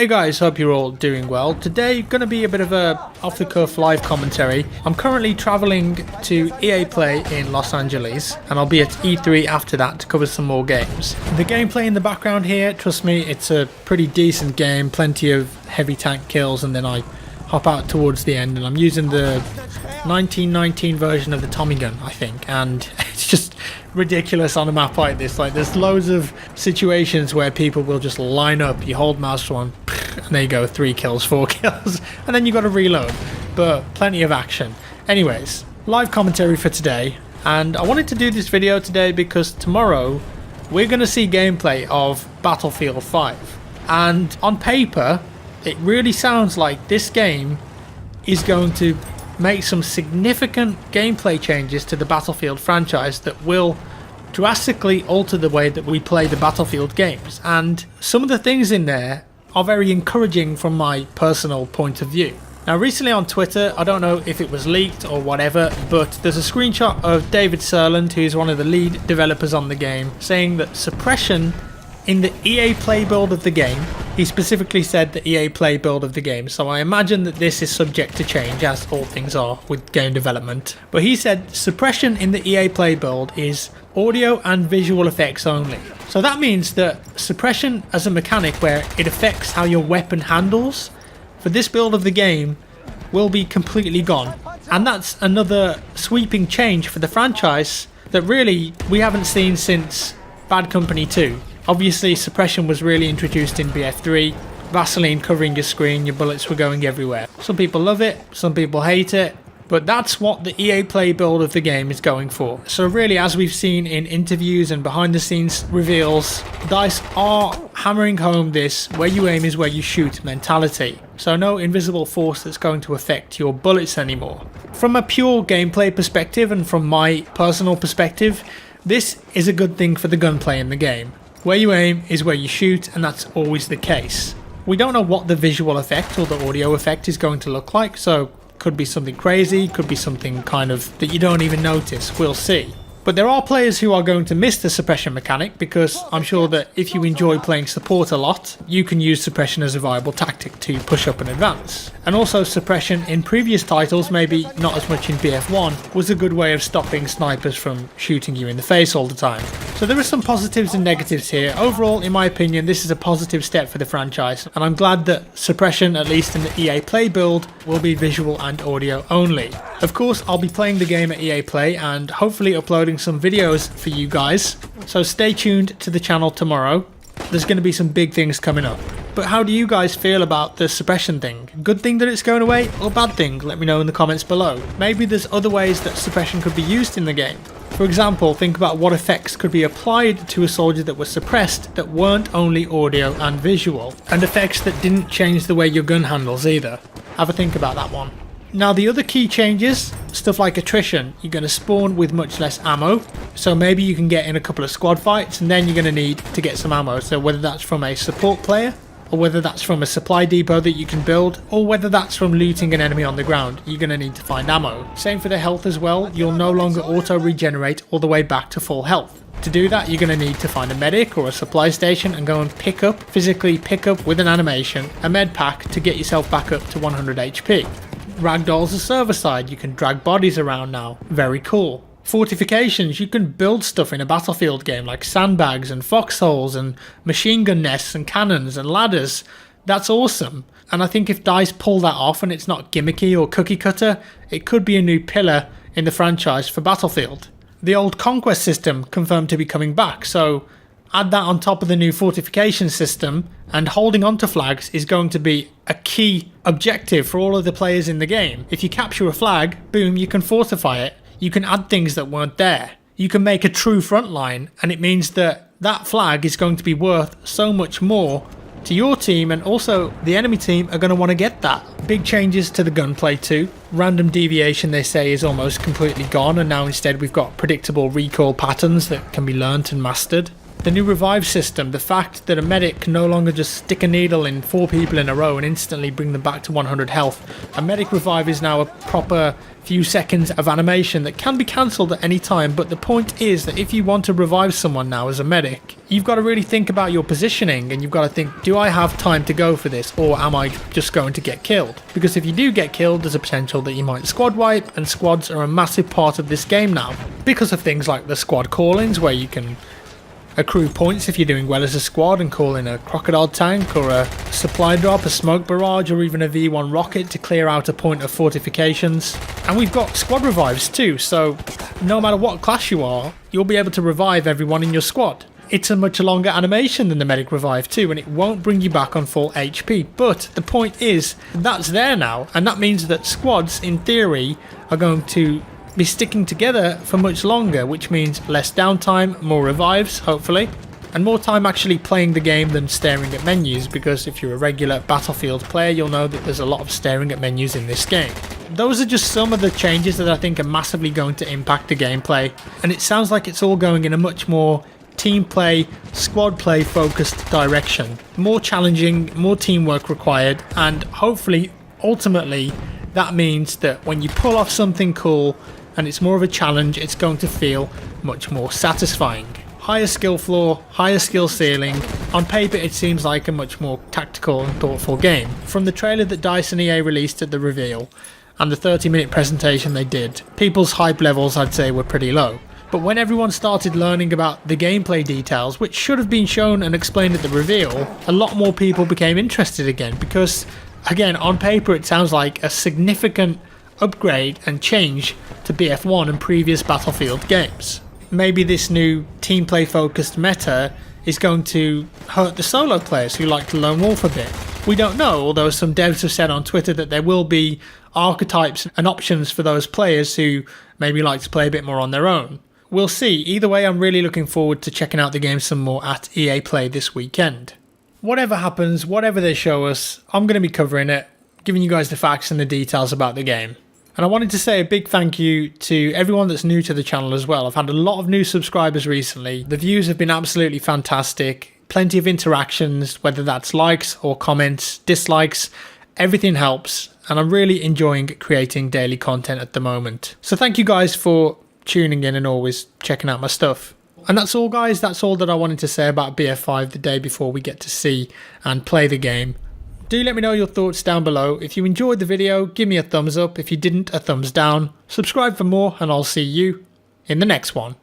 Hey guys, hope you're all doing well. Today going to be a bit of a off-the-cuff live commentary. I'm currently travelling to EA Play in Los Angeles and I'll be at E3 after that to cover some more games. The gameplay in the background here, trust me, it's a pretty decent game, plenty of heavy tank kills, and then I hop out towards the end and I'm using the 1919 version of the Tommy gun, I think, and it's just ridiculous on a map like this. Like, there's loads of situations where people will just line up, you hold mouse one, and there you go, 3 kills, 4 kills, and then you got to reload, but plenty of action. Anyways, live commentary for today, and I wanted to do this video today because tomorrow we're going to see gameplay of Battlefield 5, and on paper it really sounds like this game is going to make some significant gameplay changes to the Battlefield franchise that will drastically alter the way that we play the Battlefield games, and some of the things in there are very encouraging from my personal point of view. Now, recently on Twitter, I don't know if it was leaked or whatever, but there's a screenshot of David Serland, who's one of the lead developers on the game, saying that suppression in the EA Play build of the game, he specifically said the EA Play build of the game, so I imagine that this is subject to change, as all things are with game development. But he said suppression in the EA Play build is audio and visual effects only. So that means that suppression as a mechanic where it affects how your weapon handles for this build of the game will be completely gone. And that's another sweeping change for the franchise that really we haven't seen since Bad Company 2. Obviously, suppression was really introduced in BF3, Vaseline covering your screen, your bullets were going everywhere. Some people love it, some people hate it, but that's what the EA Play build of the game is going for. So really, as we've seen in interviews and behind the scenes reveals, DICE are hammering home this where you aim is where you shoot mentality. So no invisible force that's going to affect your bullets anymore. From a pure gameplay perspective and from my personal perspective, this is a good thing for the gunplay in the game. Where you aim is where you shoot, and that's always the case. We don't know what the visual effect or the audio effect is going to look like, so could be something crazy, could be something kind of that you don't even notice, we'll see. But there are players who are going to miss the suppression mechanic, because I'm sure that if you enjoy playing support a lot, you can use suppression as a viable tactic to push up and advance. And also suppression in previous titles, maybe not as much in BF1, was a good way of stopping snipers from shooting you in the face all the time. So there are some positives and negatives here. Overall, in my opinion, this is a positive step for the franchise, and I'm glad that suppression, at least in the EA Play build, will be visual and audio only. Of course, I'll be playing the game at EA Play and hopefully uploading some videos for you guys, so stay tuned to the channel tomorrow. There's going to be some big things coming up. But how do you guys feel about the suppression thing? Good thing that it's going away, or bad thing? Let me know in the comments below. Maybe there's other ways that suppression could be used in the game. For example, think about what effects could be applied to a soldier that was suppressed that weren't only audio and visual, and effects that didn't change the way your gun handles either. Have a think about that one. Now, the other key changes, stuff like attrition. You're going to spawn with much less ammo, so maybe you can get in a couple of squad fights and then you're going to need to get some ammo. So whether that's from a support player, or whether that's from a supply depot that you can build, or whether that's from looting an enemy on the ground, you're going to need to find ammo. Same for the health as well. You'll no longer auto regenerate all the way back to full health. To do that, you're going to need to find a medic or a supply station and go and physically pick up with an animation, a med pack to get yourself back up to 100 HP. Ragdoll's a server side, you can drag bodies around now, very cool. Fortifications, you can build stuff in a Battlefield game like sandbags and foxholes and machine gun nests and cannons and ladders. That's awesome, and I think if DICE pull that off and it's not gimmicky or cookie cutter, it could be a new pillar in the franchise for Battlefield. The old conquest system confirmed to be coming back, so add that on top of the new fortification system, and holding onto flags is going to be a key objective for all of the players in the game. If you capture a flag, boom, you can fortify it. You can add things that weren't there. You can make a true front line, and it means that that flag is going to be worth so much more to your team, and also the enemy team are going to want to get that. Big changes to the gunplay too. Random deviation, they say, is almost completely gone, and now instead we've got predictable recoil patterns that can be learnt and mastered. The new revive system, the fact that a medic can no longer just stick a needle in 4 people in a row and instantly bring them back to 100 health. A medic revive is now a proper few seconds of animation that can be cancelled at any time, but the point is that if you want to revive someone now as a medic, you've got to really think about your positioning, and you've got to think, do I have time to go for this, or am I just going to get killed? Because if you do get killed, there's a potential that you might squad wipe, and squads are a massive part of this game now, because of things like the squad call-ins, where you can accrue points if you're doing well as a squad and call in a crocodile tank or a supply drop, a smoke barrage, or even a V1 rocket to clear out a point of fortifications. And we've got squad revives too, so no matter what class you are, you'll be able to revive everyone in your squad. It's a much longer animation than the medic revive too, and it won't bring you back on full HP, but the point is that's there now, and that means that squads in theory are going to be sticking together for much longer, which means less downtime, more revives hopefully, and more time actually playing the game than staring at menus, because if you're a regular Battlefield player you'll know that there's a lot of staring at menus in this game. Those are just some of the changes that I think are massively going to impact the gameplay, and it sounds like it's all going in a much more team play, squad play focused direction. More challenging, more teamwork required, and hopefully ultimately that means that when you pull off something cool and it's more of a challenge, it's going to feel much more satisfying. Higher skill floor, higher skill ceiling. On paper it seems like a much more tactical and thoughtful game. From the trailer that DICE and EA released at the reveal and the 30-minute presentation they did, people's hype levels I'd say were pretty low. But when everyone started learning about the gameplay details, which should have been shown and explained at the reveal, a lot more people became interested again, because again, on paper it sounds like a significant upgrade and change to BF1 and previous Battlefield games. Maybe this new team play focused meta is going to hurt the solo players who like to lone wolf a bit. We don't know, although some devs have said on Twitter that there will be archetypes and options for those players who maybe like to play a bit more on their own. We'll see. Either way, I'm really looking forward to checking out the game some more at EA Play this weekend. Whatever happens, whatever they show us, I'm going to be covering it, giving you guys the facts and the details about the game. And I wanted to say a big thank you to everyone that's new to the channel as well. I've had a lot of new subscribers recently. The views have been absolutely fantastic. Plenty of interactions, whether that's likes or comments, dislikes, everything helps. And I'm really enjoying creating daily content at the moment. So thank you guys for tuning in and always checking out my stuff. And that's all guys, that's all that I wanted to say about BF5 the day before we get to see and play the game. Do let me know your thoughts down below. If you enjoyed the video, give me a thumbs up. If you didn't, a thumbs down. Subscribe for more, and I'll see you in the next one.